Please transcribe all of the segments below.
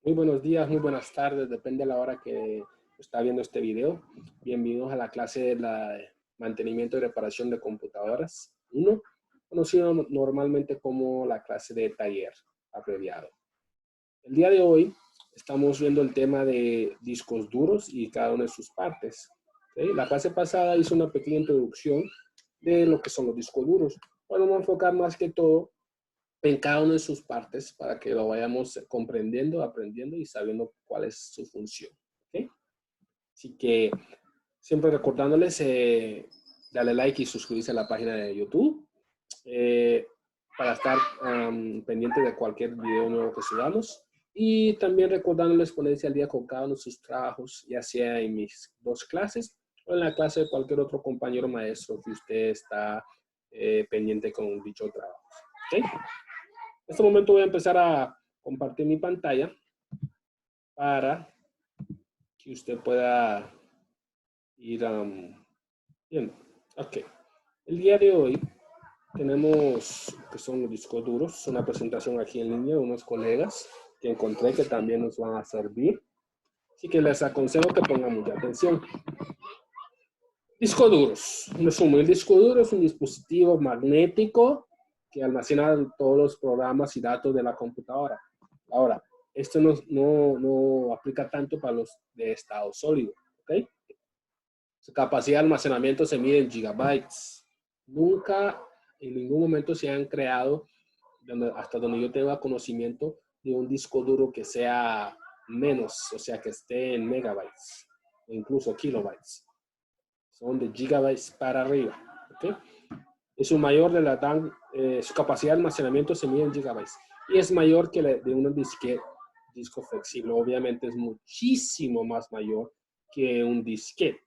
Muy buenos días, muy buenas tardes, depende de la hora que está viendo este video. Bienvenidos a la clase de mantenimiento y reparación de computadoras 1, conocido normalmente como la clase de taller abreviado. El día de hoy estamos viendo el tema de discos duros y cada una de sus partes. ¿Okay? La clase pasada hizo una pequeña introducción de lo que son los discos duros. Bueno, vamos a enfocar más que todo en cada una de sus partes para que lo vayamos comprendiendo, aprendiendo y sabiendo cuál es su función. ¿Okay? Así que siempre recordándoles, darle like y suscribirse a la página de YouTube para estar pendiente de cualquier video nuevo que subamos. Y también recordándoles ponerse al día con cada uno de sus trabajos, ya sea en mis dos clases o en la clase de cualquier otro compañero maestro que usted está pendiente con dicho trabajo. ¿Okay? En este momento voy a empezar a compartir mi pantalla para que usted pueda ir viendo. Ok. El día de hoy tenemos que son los discos duros. Una presentación aquí en línea de unos colegas que encontré que también nos van a servir. Así que les aconsejo que pongan mucha atención. Discos duros. En resumen, el disco duro es un dispositivo magnético que almacena todos los programas y datos de la computadora. Ahora, esto no aplica tanto para los de estado sólido, ¿ok? Su capacidad de almacenamiento se mide en gigabytes. Nunca, en ningún momento se han creado, hasta donde yo tenga conocimiento, de un disco duro que sea menos, o sea, que esté en megabytes, o incluso kilobytes. Son de gigabytes para arriba, ¿ok? Y su mayor de su capacidad de almacenamiento se mide en gigabytes y es mayor que la de un disco flexible. Obviamente es muchísimo más mayor que un disquete.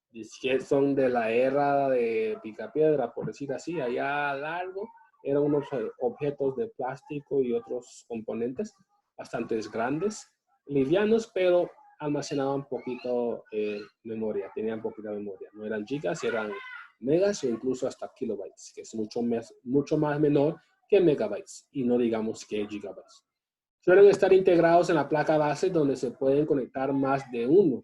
Disquetes son de la era de Picapiedra, por decir así, allá largo. Eran unos objetos de plástico y otros componentes bastante grandes, livianos, pero almacenaban poquito memoria, tenían poquita memoria. No eran gigas, eran megas o incluso hasta kilobytes, que es mucho más menor que megabytes y no digamos que gigabytes. Suelen estar integrados en la placa base donde se pueden conectar más de uno.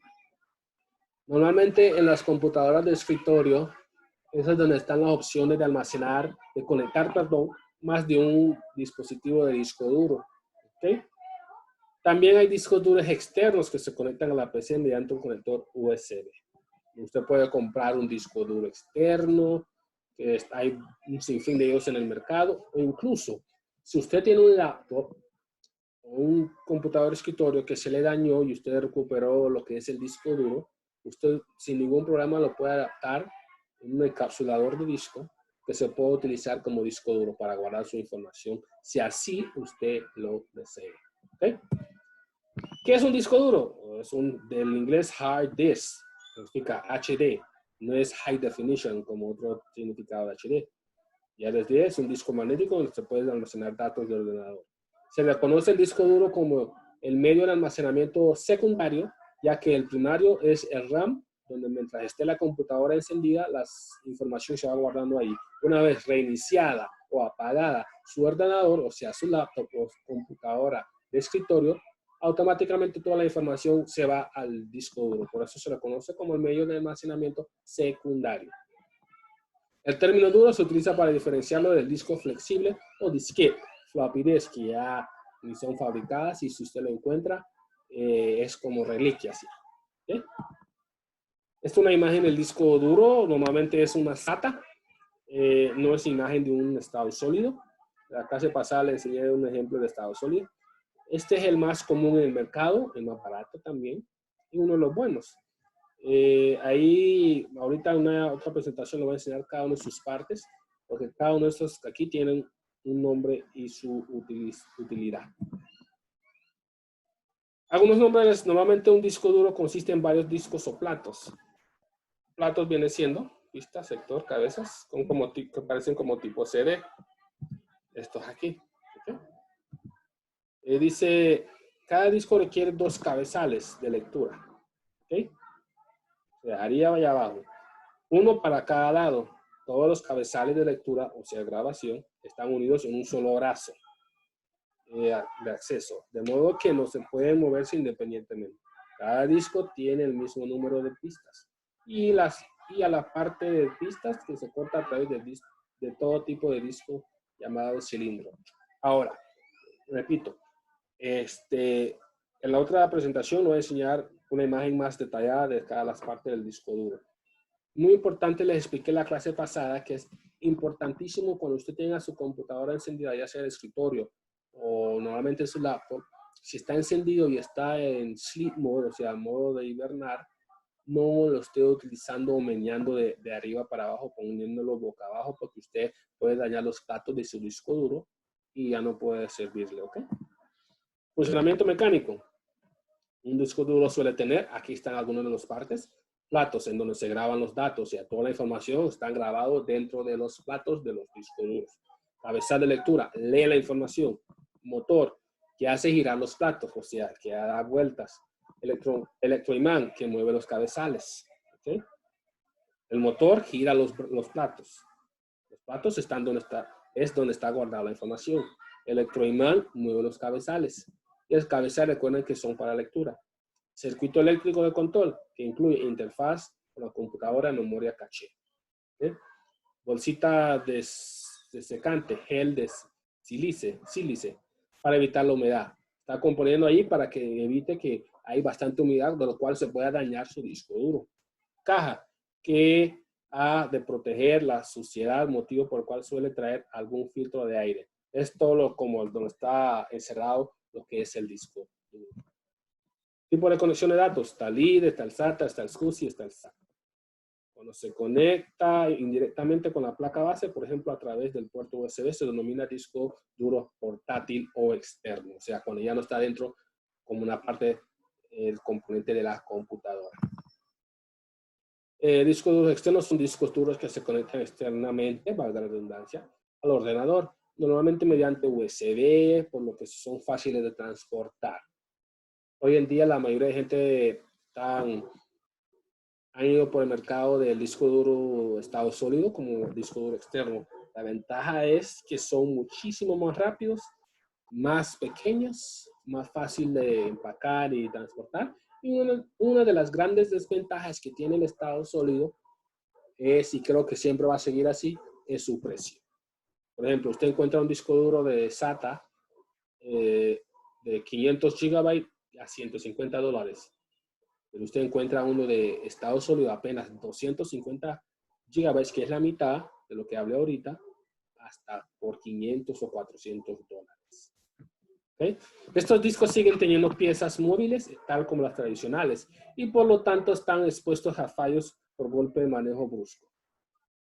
Normalmente en las computadoras de escritorio, esas es donde están las opciones de almacenar, de conectar, perdón, más de un dispositivo de disco duro. ¿Okay? También hay discos duros externos que se conectan a la PC mediante un conector USB. Usted puede comprar un disco duro externo, que hay un sinfín de ellos en el mercado, o incluso si usted tiene un laptop o un computador de escritorio que se le dañó y usted recuperó lo que es el disco duro, usted sin ningún problema lo puede adaptar en un encapsulador de disco que se puede utilizar como disco duro para guardar su información, si así usted lo desea. ¿Okay? ¿Qué es un disco duro? Es del inglés hard disk, significa HD, no es high definition como otro significado de HD. Ya desde es un disco magnético donde se puede almacenar datos del ordenador. Se le conoce el disco duro como el medio de almacenamiento secundario, ya que el primario es el RAM, donde mientras esté la computadora encendida, la información se va guardando ahí. Una vez reiniciada o apagada su ordenador, o sea, su laptop o computadora de escritorio, automáticamente toda la información se va al disco duro. Por eso se le conoce como el medio de almacenamiento secundario. El término duro se utiliza para diferenciarlo del disco flexible o disquete, floppy disk, que ya ni son fabricadas y si usted lo encuentra es como reliquia. ¿Sí? ¿Okay? Esta es una imagen del disco duro, normalmente es una SATA, no es imagen de un estado sólido. La clase pasada le enseñé un ejemplo de estado sólido. Este es el más común en el mercado, el más barato también, y uno de los buenos. Ahí, ahorita en una otra presentación le voy a enseñar cada una de sus partes, porque cada uno de estos aquí tienen un nombre y su utilidad. Algunos nombres, normalmente un disco duro consiste en varios discos o platos. Platos viene siendo, pista, sector, cabezas, que parecen como tipo CD. Estos aquí. ¿Okay? Dice, cada disco requiere 2 cabezales de lectura. ¿Okay? Se dejaría allá abajo. Uno para cada lado. Todos los cabezales de lectura, o sea, grabación, están unidos en un solo brazo. de acceso, de modo que no se pueden moverse independientemente. Cada disco tiene el mismo número de pistas y a la parte de pistas que se corta a través de todo tipo de disco llamado cilindro. Ahora, repito, en la otra presentación voy a enseñar una imagen más detallada de cada las partes del disco duro. Muy importante, les expliqué la clase pasada que es importantísimo cuando usted tenga su computadora encendida, ya sea el escritorio o normalmente su laptop, si está encendido y está en sleep mode, o sea, modo de hibernar, no lo esté utilizando o meneando de arriba para abajo, poniéndolo boca abajo, porque usted puede dañar los platos de su disco duro y ya no puede servirle, ¿ok? Funcionamiento mecánico. Un disco duro suele tener, aquí están algunas de las partes, platos en donde se graban los datos, o sea, toda la información está grabado dentro de los platos de los discos duros. Cabezal de lectura, lee la información. Motor, que hace girar los platos, o sea, que da vueltas. Electroimán, que mueve los cabezales. ¿Okay? El motor gira los platos. Los platos están es donde está guardada la información. Electroimán mueve los cabezales. Y el cabezal, recuerden que son para lectura. Circuito eléctrico de control, que incluye interfaz con la computadora y memoria caché. ¿Eh? Bolsita de secante, gel de sílice, para evitar la humedad. Está componiendo ahí para que evite que hay bastante humedad, de lo cual se pueda dañar su disco duro. Caja, que ha de proteger la suciedad, motivo por el cual suele traer algún filtro de aire. Es todo como donde está encerrado lo que es el disco duro. Tipo de conexión de datos, está el IDE, está el SATA, está el SCSI, está el SAT. Cuando se conecta indirectamente con la placa base, por ejemplo, a través del puerto USB, se denomina disco duro portátil o externo. O sea, cuando ya no está dentro como una parte, el componente de la computadora. Discos duros externos son discos duros que se conectan externamente, valga la redundancia, al ordenador, normalmente mediante USB, por lo que son fáciles de transportar. Hoy en día la mayoría de gente han ido por el mercado del disco duro estado sólido como disco duro externo. La ventaja es que son muchísimo más rápidos, más pequeños, más fácil de empacar y transportar. Y una de las grandes desventajas que tiene el estado sólido es, y creo que siempre va a seguir así, es su precio. Por ejemplo, usted encuentra un disco duro de SATA de 500 GB a $150. Pero usted encuentra uno de estado sólido apenas 250 GB, que es la mitad de lo que hablé ahorita, hasta por 500 o $400. ¿Okay? Estos discos siguen teniendo piezas móviles, tal como las tradicionales, y por lo tanto están expuestos a fallos por golpe de manejo brusco.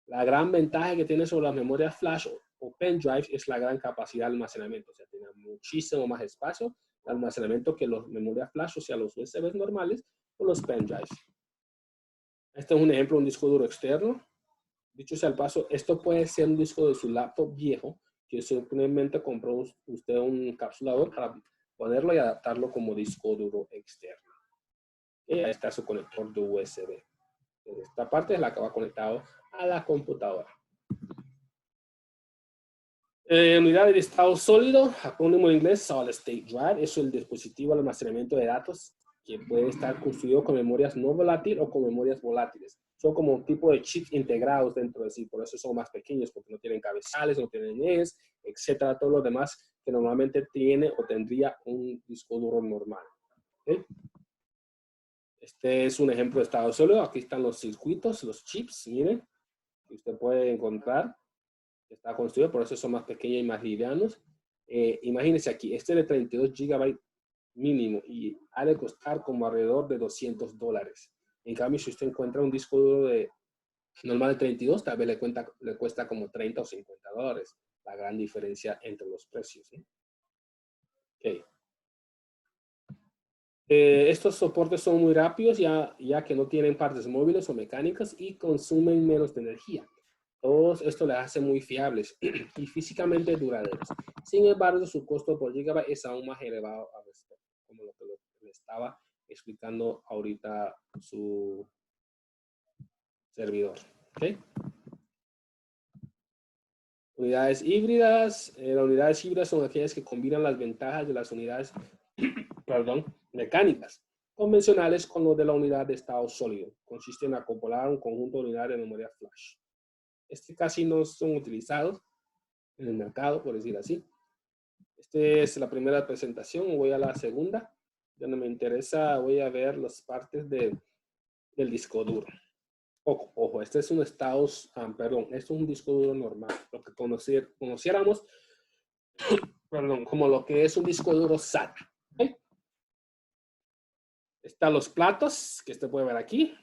La gran ventaja que tiene sobre las memorias flash o pendrive es la gran capacidad de almacenamiento, o sea, tiene muchísimo más espacio de almacenamiento que las memorias flash, o sea, los USB normales o los pendrives. Este es un ejemplo de un disco duro externo. Dicho sea el paso, esto puede ser un disco de su laptop viejo, que simplemente compró usted un encapsulador para ponerlo y adaptarlo como disco duro externo. Y ahí está su conector de USB. Esta parte es la que va conectado a la computadora. Unidad de estado sólido, acrónimo en inglés, Solid State Drive, es el dispositivo de almacenamiento de datos que puede estar construido con memorias no volátiles o con memorias volátiles. Son como un tipo de chips integrados dentro de sí, por eso son más pequeños, porque no tienen cabezales, no tienen NES, etcétera, todo lo demás que normalmente tiene o tendría un disco duro normal. ¿Okay? Este es un ejemplo de estado sólido. Aquí están los circuitos, los chips, miren, que usted puede encontrar. Está construido, por eso son más pequeños y más livianos. Imagínense aquí, este de 32 GB mínimo y ha de costar como alrededor de $200. En cambio, si usted encuentra un disco duro de normal de 32, tal vez le cuesta como $30 o $50. La gran diferencia entre los precios. ¿Sí? Okay. Estos soportes son muy rápidos ya que no tienen partes móviles o mecánicas y consumen menos de energía. Todo esto les hace muy fiables y físicamente duraderos. Sin embargo, su costo por gigabyte es aún más elevado a respecto, como lo que le estaba explicando ahorita su servidor. ¿Okay? Unidades híbridas. Las unidades híbridas son aquellas que combinan las ventajas de las unidades mecánicas convencionales con lo de la unidad de estado sólido. Consiste en acoplar un conjunto de unidades de memoria flash. Casi no son utilizados en el mercado, por decir así. Esta es la primera presentación. Voy a la segunda. Donde me interesa, voy a ver las partes del disco duro. Ojo, este es un estado, este es un disco duro normal. Lo que conociéramos, como lo que es un disco duro SATA. ¿Okay? Están los platos, que usted puede ver aquí.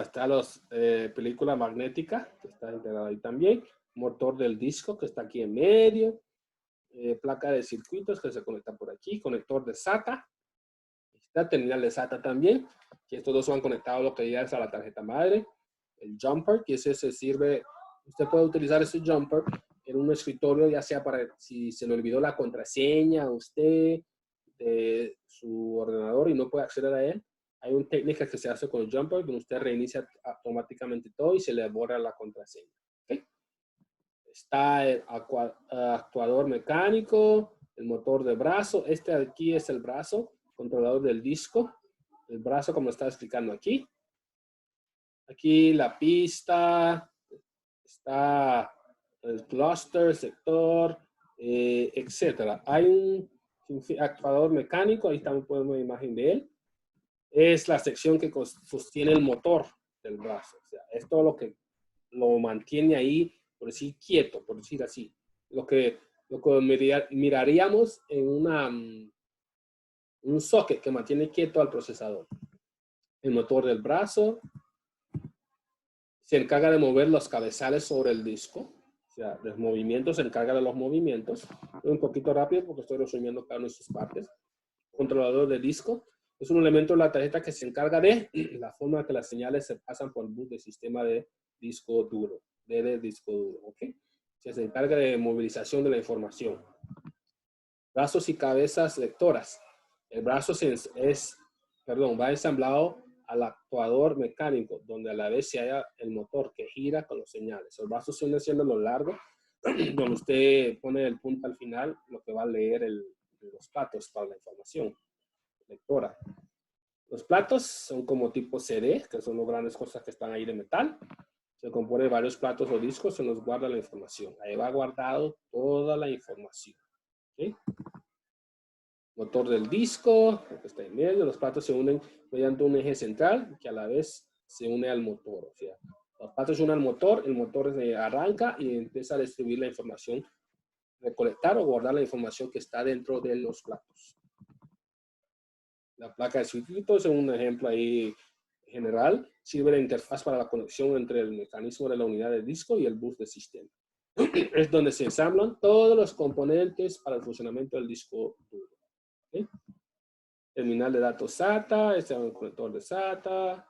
Está los película magnética, que está integrada ahí también. Motor del disco, que está aquí en medio. Placa de circuitos, que se conecta por aquí. Conector de SATA. Está terminal de SATA también, que estos dos van conectados lo que ya es a la tarjeta madre. El jumper, que ese se sirve, usted puede utilizar ese jumper en un escritorio, ya sea para si se le olvidó la contraseña a usted de su ordenador y no puede acceder a él. Hay una técnica que se hace con el jumper, donde usted reinicia automáticamente todo y se le borra la contraseña. ¿Okay? Está el actuador mecánico, el motor de brazo. Este aquí es el brazo, controlador del disco. El brazo, como está explicando aquí. Aquí la pista, está el cluster, sector, etcétera. Hay un actuador mecánico, ahí también podemos ver una imagen de él. Es la sección que sostiene el motor del brazo. O sea, es todo lo que lo mantiene ahí, por decir quieto, por decir así. Lo que miraríamos en un socket que mantiene quieto al procesador. El motor del brazo se encarga de mover los cabezales sobre el disco. O sea, los movimientos, se encarga de los movimientos. Un poquito rápido porque estoy resumiendo cada una de sus partes. Controlador de disco. Es un elemento de la tarjeta que se encarga de la forma que las señales se pasan por el bus del sistema de disco duro. De disco duro, ¿ok? O sea, se encarga de movilización de la información. Brazos y cabezas lectoras. El brazo va ensamblado al actuador mecánico, donde a la vez se halla el motor que gira con los señales. El brazo sigue siendo lo largo, donde usted pone el punto al final, lo que va a leer los platos para la información lectora. Los platos son como tipo CD, que son las grandes cosas que están ahí de metal. Se compone de varios platos o discos, se nos guarda la información. Ahí va guardado toda la información. ¿Okay? Motor del disco, que está en medio. Los platos se unen mediante un eje central que a la vez se une al motor. O sea, los platos se unen al motor, el motor arranca y empieza a distribuir la información, recolectar o guardar la información que está dentro de los platos. La placa de circuitos es un ejemplo ahí general. Sirve de interfaz para la conexión entre el mecanismo de la unidad de disco y el bus de sistema. Es donde se ensamblan todos los componentes para el funcionamiento del disco duro. ¿Okay? Terminal de datos SATA, este es el conector de SATA.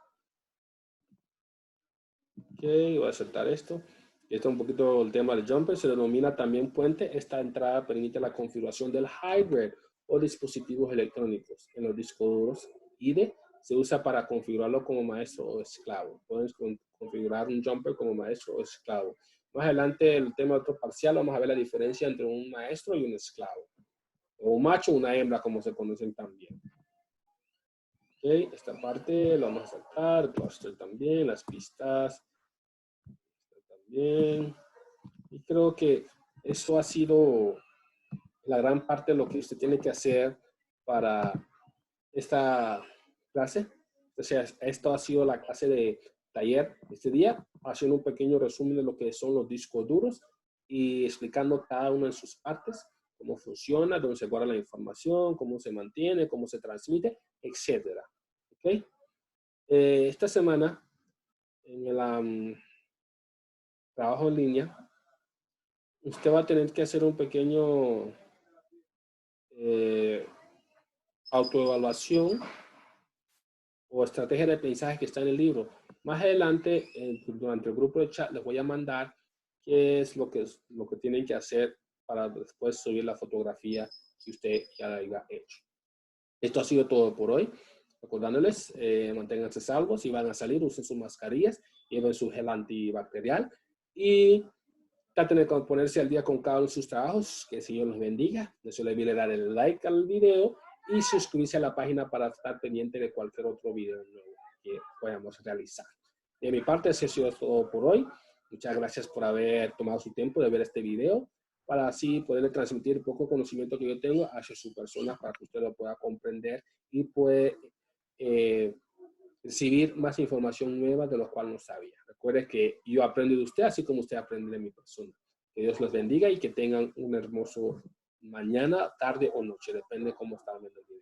Ok, voy a saltar esto. Esto es un poquito el tema del jumper, se denomina también puente. Esta entrada permite la configuración del hardware o dispositivos electrónicos en los discos duros. IDE se usa para configurarlo como maestro o esclavo. Puedes configurar un jumper como maestro o esclavo. Más adelante, el tema otro parcial, vamos a ver la diferencia entre un maestro y un esclavo. O un macho o una hembra, como se conocen también. Ok, esta parte la vamos a saltar, el cluster también, las pistas también. Y creo que eso ha sido la gran parte de lo que usted tiene que hacer para esta clase. O sea, esto ha sido la clase de taller este día, haciendo un pequeño resumen de lo que son los discos duros y explicando cada una de sus partes, cómo funciona, dónde se guarda la información, cómo se mantiene, cómo se transmite, etcétera. ¿Okay? Esta semana, en el trabajo en línea, usted va a tener que hacer un pequeño autoevaluación o estrategia de aprendizaje que está en el libro. Más adelante, durante el grupo de chat, les voy a mandar qué es lo que tienen que hacer para después subir la fotografía que usted ya haya hecho. Esto ha sido todo por hoy. Recordándoles, manténganse salvos. Si van a salir, usen sus mascarillas, lleven su gel antibacterial y Traten de ponerse al día con cada uno de sus trabajos. Que el Señor los bendiga. No se les olvide dar el like al video y suscribirse a la página para estar pendiente de cualquier otro video nuevo que podamos realizar. De mi parte, eso ha sido todo por hoy. Muchas gracias por haber tomado su tiempo de ver este video, para así poderle transmitir un poco de conocimiento que yo tengo hacia su persona, para que usted lo pueda comprender y pueda recibir más información nueva de lo cual no sabía. Recuerde que yo aprendo de usted, así como usted aprende de mi persona. Que Dios los bendiga y que tengan un hermoso mañana, tarde o noche, depende de cómo está viendo el video.